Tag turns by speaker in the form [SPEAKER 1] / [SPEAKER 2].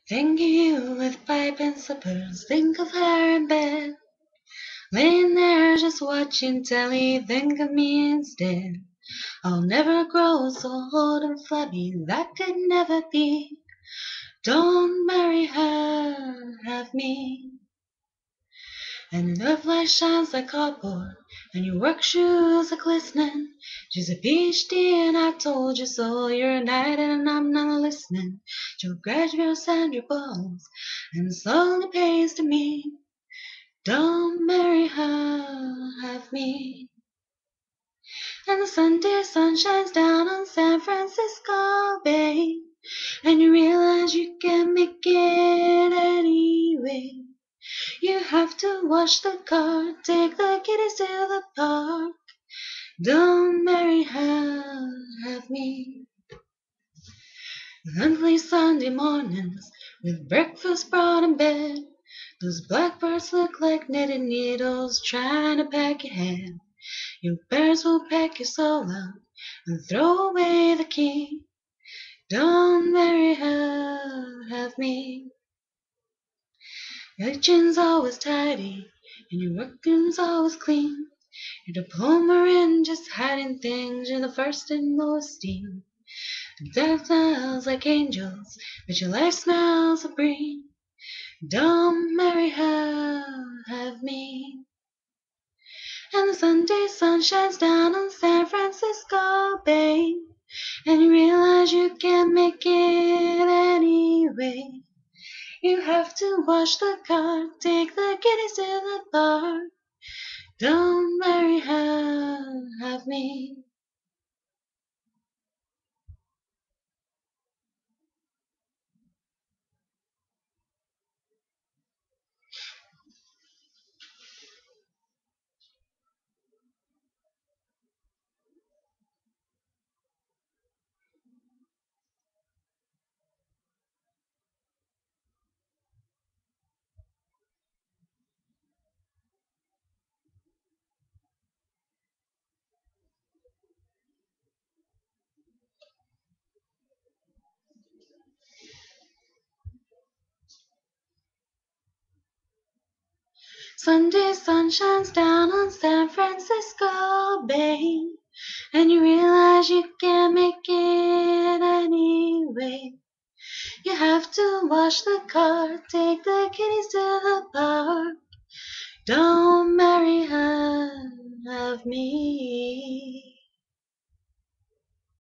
[SPEAKER 1] Think of you with pipe and slippers, think of her in bed, laying there just watching telly, think of me instead. I'll never grow so old and flabby, that could never be. Don't marry her, have me. And her flesh shines like cardboard, and your work shoes are glistening. She's a PhD, and I told you so. You're a knight, and I'm not listening. She'll graduate Sandra Balls, and slowly pays to me. Don't marry her, have me. And the Sunday sun shines down on San Francisco Bay, and you realize you can make it anyway. You have to wash the car, take the kiddies to the park. Don't marry her, have me. Ugly Sunday mornings with breakfast brought in bed. Those blackbirds look like knitted needles trying to pack your head. Your parents will pack your soul out and throw away the key. Don't marry her, have me. Your kitchen's always tidy and your workroom's always clean. Your diploma in just hiding things, you're the first in low esteem. Death smells like angels, but your life smells of green. Don't marry her, have me. And the Sunday sun shines down on San Francisco Bay, and you realize you can't make it anyway. You have to wash the car, take the kiddies to the park. Don't marry her, have me. Sunday sun shines down on San Francisco Bay, and you realize you can't make it anyway. You have to wash the car, take the kiddies to the park. Don't marry her, have me.